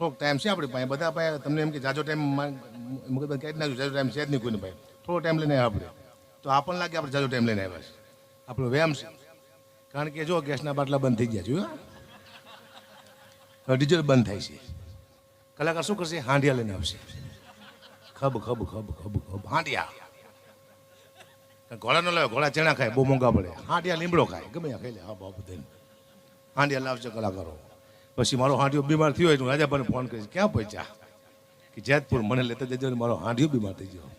થોડોક ટાઈમ છે આપણી પાસે બધા પાસે તમને એમ કે જાજો ટાઈમ મગજ ક્યાંય નાખ્યું જાજો ટાઈમ છે જ નહીં કોઈને પાસે થોડો ટાઈમ લઈને આપણે તો આપણને લાગે આપણે જાજો ટાઈમ લઈને આવ્યા છે આપણો વ્યાયામ છે કારણ કે જો ગેસના બાટલા બંધ થઈ ગયા છે હવે ડીઝલ બંધ થાય છે કલાકાર શું કરશે હાંડિયા લઈને આવશે ખબ ખબ ખબ ખબ ખબ હાંડિયા ઘોડા ન લાવે ઘોડા ચણા ખાય બહુ મોંઘા પડે હાંડિયા લીમડો ખાય ગમે ખાઈ લે હા બાપુ થઈને હાંડિયા લાવશે કલાકારો પછી મારો હાંડિયો બીમાર થયો હોય હું રાજાભાઈને ફોન કરીશ ક્યાં પહોંચ્યા કે જેતપુર મને લેતા જજો ને મારો હાંડિયો બીમાર થઈ ગયો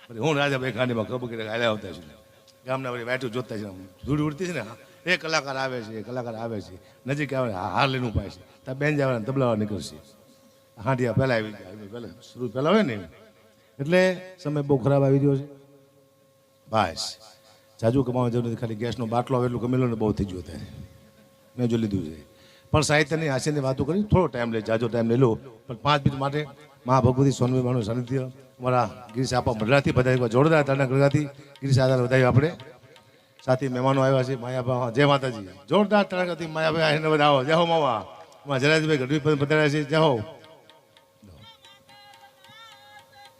પછી હું રાજાભાઈ ખાંડીમાં ખબર કરી હાલ્યા આવતા છું ગામના વળી વાટું જોતા છે ધૂળ ઉડતી છે ને એ કલાકાર આવે છે નજીક આવે હાર લઈને ઉપાય છે ત્યાં બેન જવાના તબલાવા નીકળશે હાંડિયા પહેલાં આવી જાય પહેલાં શરૂ પહેલાં હોય ને એટલે સમય બહુ ખરાબ આવી રહ્યો છે બસ જાજુ કમાવા જરૂર નથી ખાલી ગેસનો બાટલો આવે એટલું ગમેલો ને બહુ થઈ ગયો ત્યારે મેં જો લીધું છે પણ સાહિત્યની હાસ્યની વાતો કરી થોડો ટાઈમ લે જાજો ટાઈમ લઈ લો પણ 5 મિનિટ માટે મા ભગવતી સોનવી માનું સાનિધ્ય અમારા ગિરીશ આપા મઢડાથી બધા જોરદાર તાળના ગળગાથી ગિરીશ આધાર વધાવ્યું આપણે સાથી મહેમાનો આવ્યા છે માયાભા જય માતાજી જોરદાર તાળનાથી માયાભાઈ આવીને બધા આવો જય હો મામા જરાજભાઈ ગઢવી પધાર્યા છે જય હો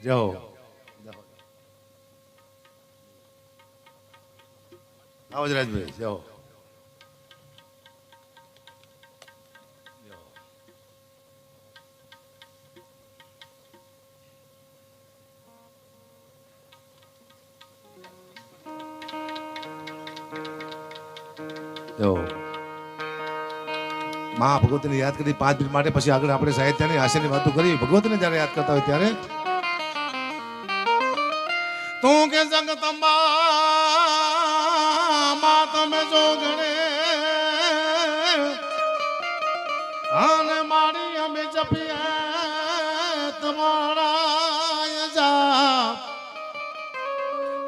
જય હો આવો જરાજભાઈ જય હો મા ભગવતીને યાદ કરી 5 મિનિટ માટે પછી આગળ આપણે સાહિત્યની હાસ્યની વાતો કરી ભગવતીને જ્યારે યાદ કરતા હોય ત્યારે તું કે જગતંબા મા તમે જો ગણે આને મારી અમે જપીએ તમારા જા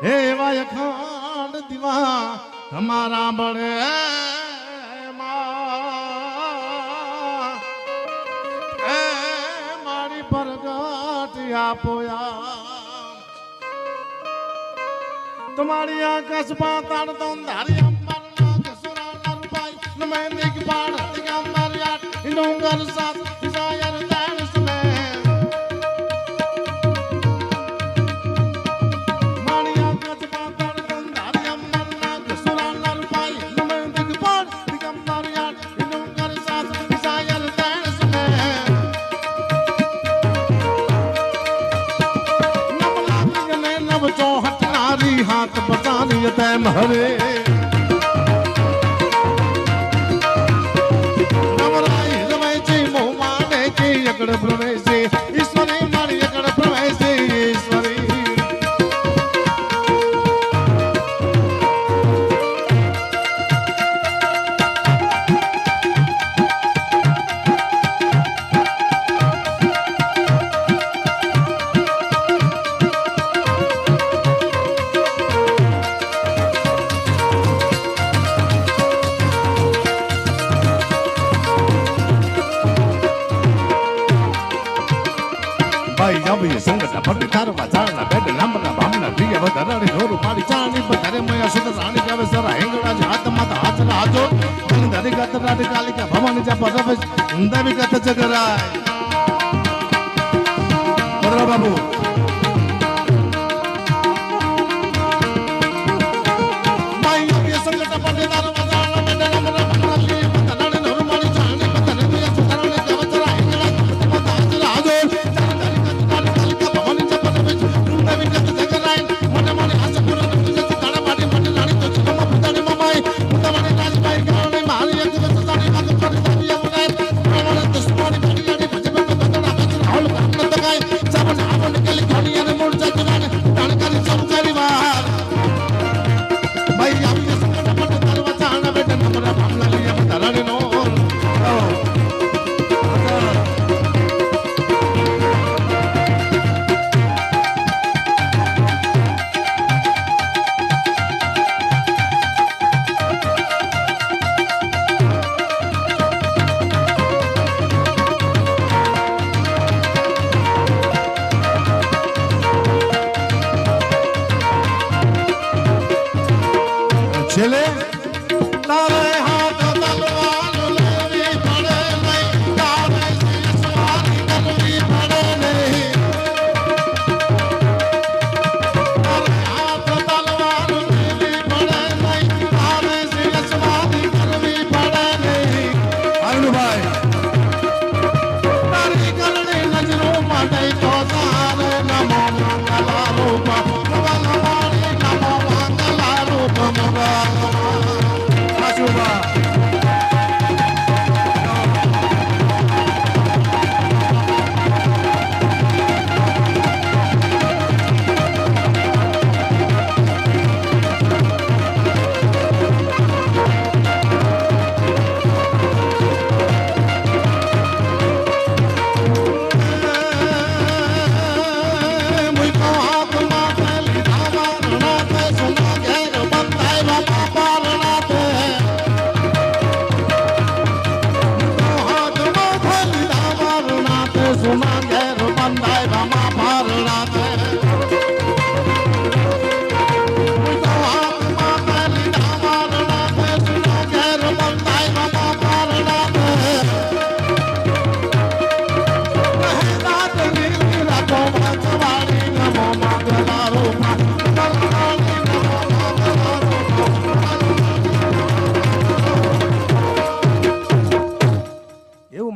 હે વાય ખાંડ દીવા તમારા બળે મારી પરગટ આપોયા તમારી આકાશ પાતાળ તો ધારી અંબર કસુરા નરપાઈ નમે નિક પાડ દિગંબર યાર ડુંગર સાત જાયર દાણસ મે મારી આકાશ પાતાળ તો ધારી અંબર કસુરા નરપાઈ નમે નિક પાડ દિગંબર યાર ડુંગર સાત જાયર દાણસ મે નમ લાગી ને નવ ચોહટ हाथ बचानी तैम हरे नवराई रमेची मोमाने की अकड़ प्रवेशी ईश्वरी मारी अकड़ प्रवेशी ईश्वरी संगत भक्ति तारवा जाना बेड नंबरा भामना दिया वदराणी नोरु मारी चाणी बधरे मया सुद राणी जावे सरा हेंगड़ा हाथ माता हाथ लाजो धरी गत राणी कालिका भवानी जा परवे उंदवी गत जगराय बदरा बाबू माया ये संगत भक्ति तारवा जाना बेड नंबरा भामना दिया वदराणी नोरु मारी चाणी बधरे मया सुद राणी जावे सरा हेंगड़ा माता हाथ लाजो ભાઈ તારી ગલડી નજરો માટે તો સારે નમો મંગલા રૂપ ભગવાન નમો મંગલા રૂપ ભગવાન આશુભા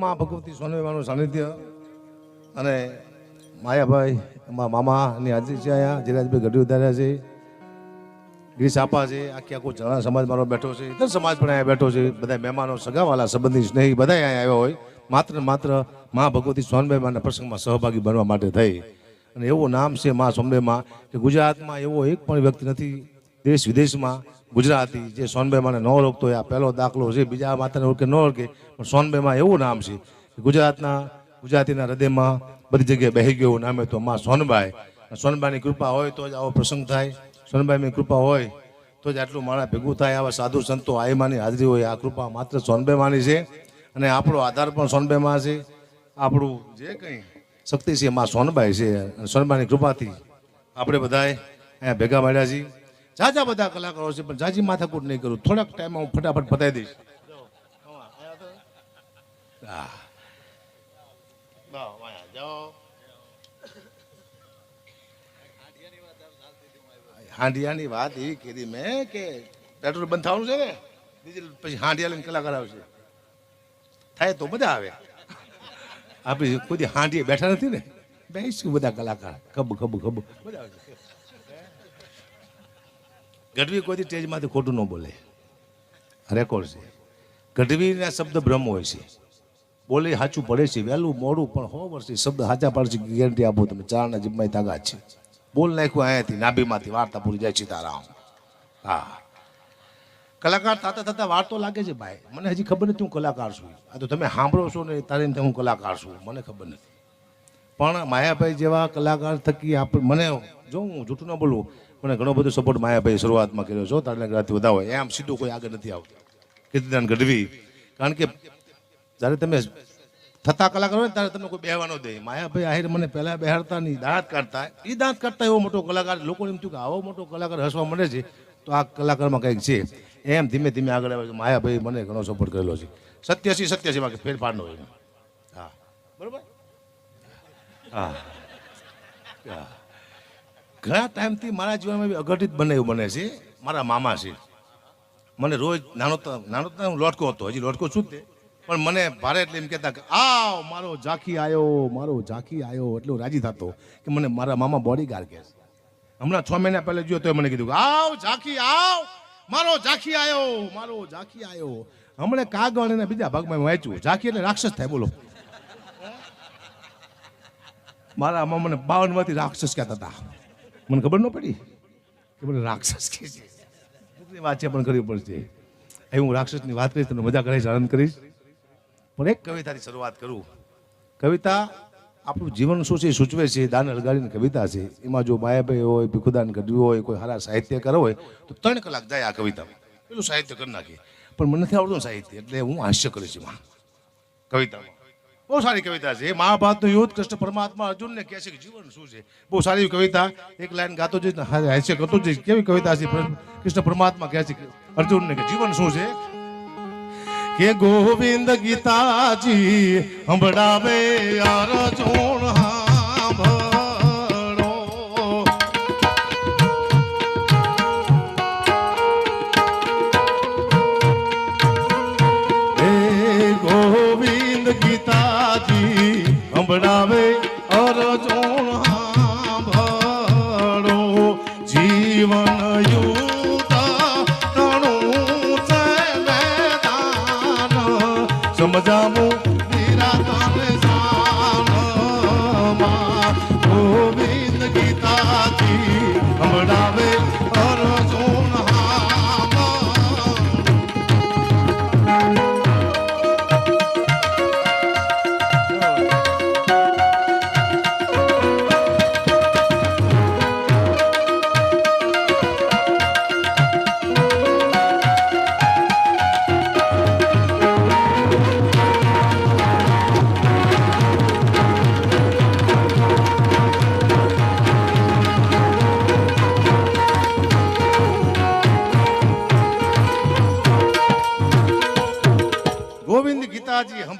મા ભગવતી સોનવેમાનું સાનિધ્ય અને માયાભાઈ એમાં મામાની હાજરી છે. અહીંયા જીરાજભાઈ ગઢવી ઉતાર્યા છે, ગીરી સાપા છે, આખી આખો જણા સમાજ મારો બેઠો છે, ઇતર સમાજ પણ અહીંયા બેઠો છે. બધા મહેમાનો, સગાવાલા, સંબંધી, સ્નેહી બધા અહીંયા આવ્યા હોય માત્ર મા ભગવતી સોનવેમાના પ્રસંગમાં સહભાગી બનવા માટે થઈ. અને એવું નામ છે મા સોનવેમા કે ગુજરાતમાં એવો એક પણ વ્યક્તિ નથી દેશ વિદેશમાં ગુજરાતી જે સોનવેમાને ન ઓળખતો હોય. આ પહેલો દાખલો છે. બીજા માતાને ઓળખે ન ઓળખે પણ સોનવેમા એવું નામ છે કે ગુજરાતીના હૃદયમાં બધી જગ્યાએ બેસી ગયું નામે તો મા સોનબાઈ. સોનબાઈની કૃપા હોય તો જ આવો પ્રસંગ થાય, સોનબાઈની કૃપા હોય તો જ આટલું માણસ ભેગું થાય. આવા સાધુ સંતો આઈમાની હાજરી હોય. આ કૃપા માત્ર સોનબાઈમાની છે અને આપણો આધાર પણ સોનબાઈમાં છે. આપણું જે કંઈ શક્તિ છે મા સોનબાઈ છે. અને સોનબાઈની કૃપાથી આપણે બધાએ અહીંયા ભેગા મળ્યા છીએ. જાજા બધા કલાકારો છે પણ જાજી માથાકૂટ નહીં કરું. થોડાક ટાઈમમાં હું ફટાફટ પતાવી દઈશ. હાંડિયાની વાત એવી કરી મેં કે પેટ્રોલ બંધ થવાનું છે ને ડીઝલ પછી હાંડિયા લઈને કલાકાર આવશે. થાય તો મજા આવે. આપણે કોઈ હાંડીએ બેઠા નથી ને, બેસીશું બધા કલાકાર ખબ મજા આવે. ગઢવી કોઈ સ્ટેજમાંથી ખોટું ન બોલે, રેકોર્ડ છે. ગઢવીના શબ્દ બ્રહ્મ હોય છે, બોલે સાચું પડે છે. વહેલું મોડું પણ 100 વર્ષથી શબ્દ સાચા પડે છે. ગેરંટી આપું તમે. ચારના જીભમાં તાકાત છે. બોલ નાખ્યું અહીંયાથી નાભીમાંથી વાર્તા પૂરી જાય સીતારામ. હા, કલાકાર થતા વાર તો લાગે છે ભાઈ. મને હજી ખબર નથી હું કલાકાર છું. આ તો તમે સાંભળો છો ને તારે હું કલાકાર છું, મને ખબર નથી. પણ માયાભાઈ જેવા કલાકાર થકી આપણે મને જો હું જૂઠું ન બોલું મને ઘણો બધો સપોર્ટ માયાભાઈ શરૂઆતમાં કર્યો છો. તારણેગરાથી વધારે હોય એમ સીધું કોઈ આગળ નથી આવતું. કીર્તિદાન ગઢવી, કારણ કે જ્યારે તમે થતા કલાકાર હોય ને ત્યારે તમને કોઈ બેહવાનો દે. માયાભાઈ આહિર મને પહેલા બેહાડતા નહીં, દાંત કાઢતા. એ દાંત કાઢતા એવો મોટો કલાકાર. લોકોને એમ થયું કે આવો મોટો કલાકાર હસવા મળે છે તો આ કલાકારમાં કંઈક છે. એમ ધીમે ધીમે આગળ આવે છે. માયાભાઈ મને ઘણો સપોર્ટ કરેલો છે. 87 બાકી ફેરફાર ન હોય. હા, બરોબર. હા, ઘણા ટાઈમથી મારા જીવનમાં અઘટિત બને એવું બને છે. મારા મામા છે, મને રોજ નાનો હું લોટકો હતો, હજી લોટકો છું જ તે, પણ મને ભારે એટલે એમ કહેતા કે આવ મારો ઝાંખી આવ્યો એટલે હું રાજી થતો કે મને મારા મામા બોડીગાર્ડ કહે છે. હમણાં 6 મહિના પહેલા જોયો તો મને કીધું આવ ઝાંખી આવ, મારો ઝાંખી આવ્યો. હમણાં કાગળ અને બીજા ભાગમાં વાંચ્યું ઝાંખી એટલે રાક્ષસ થાય. બોલો, મારા આમાં મને 52માંથી રાક્ષસ કહેતા હતા. મને ખબર ન પડી કે મને રાક્ષસ કહે છે. દુઃખની વાત છે પણ કરવી પડશે. એ હું રાક્ષસની વાત કરીશ, તમને મજા કરીશ, આનંદ કરીશ. પણ એક કવિતાથી શરૂઆત કરું. કવિતા આપણું જીવન શું છે સૂચવે છે. દાન અલગાડીની કવિતા છે. એમાં જો માયાભાઈ હોય, ભીખુદાન ગઢવી હોય, કોઈ સારા સાહિત્યકાર હોય તો 3 કલાક જાય આ કવિતામાં. પેલું સાહિત્ય કરી નાખીએ. પણ મને નથી આવડતું સાહિત્ય, એટલે હું હાસ્ય કરીશ એમાં કવિતામાં. બહુ સારી કવિતા છે. મહાભારતનું યુદ્ધ, કૃષ્ણ પરમાત્મા અર્જુનને કહે છે કે જીવન શું છે. બહુ સારી કવિતા. એક લાઈન ગાતો જઈશ, હાસ્ય કરતો જઈશ. કેવી કવિતા છે. કૃષ્ણ પરમાત્મા કહે છે અર્જુનને કે જીવન શું છે. કે ગોવિંદ ગીતાજી હંભળાવે અર્જુન હાંભળો. હે ગોવિંદ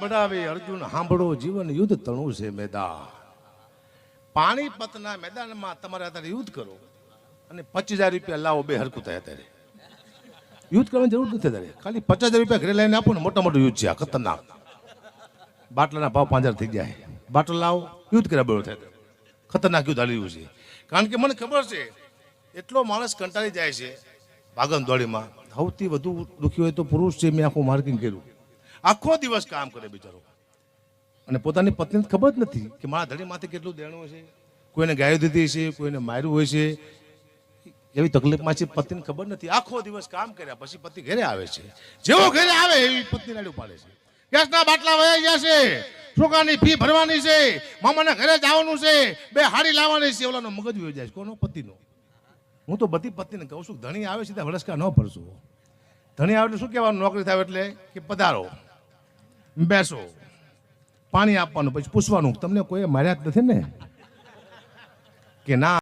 વડાવે અર્જુન સાંભળો જીવન યુદ્ધ તણું છે મેદાન પાણીપતના મેદાનમાં તમારે અત્યારે યુદ્ધ કરો અને 25,000 રૂપિયા લાવો બે હરકું થાય અત્યારે યુદ્ધ કરવાની જરૂર નથી અત્યારે ખાલી 50,000 રૂપિયા ઘરે લઈને આપો ને મોટા મોટું યુદ્ધ છે આ ખતરનાક બાટલાના ભાવ 5,000 થઈ જાય બાટલો લાવો યુદ્ધ કર્યા બરોબર થાય ખતરનાક યુદ્ધ હાલી રહ્યું છે કારણ કે મને ખબર છે એટલો માણસ કંટાળી જાય છે ભાગમ દોડીમાં સૌથી વધુ દુઃખી હોય તો પુરુષ છે મેં આખું માર્કિંગ કર્યું આખો દિવસ કામ કરે બિચારો અને પોતાની પત્નીને ખબર જ નથી કે મારા ધડીમાંથી કેટલું દેણું છે કોઈને ગાયો દીધી છે કોઈને માર્યું હોય છે એવી તકલીફમાં છે પત્નીને ખબર નથી આખો દિવસ કામ કર્યા પછી પતિ ઘરે આવે છે જેવો ઘરે આવે એવી પત્ની નાડી પાડે છે ગેસના બાટલા વયા ગયા છે છોકરાની ફી ભરવાની છે મામાના ઘરે જવાનું છે બે હાડી લાવવાની છે ઓલાનો મગજ વયો જાય છે કોનો પતિનો હું તો બધી પત્નીને કહું છું ધણી આવે સીધા વળસકા ન ભરશું ધણી આવે એટલે શું કહેવાનું નોકરી થાય એટલે કે પધારો બેસો પાણી આપવાનું પછી પૂછવાનું તમને કોઈ માર્યા જ નથી ને કે ના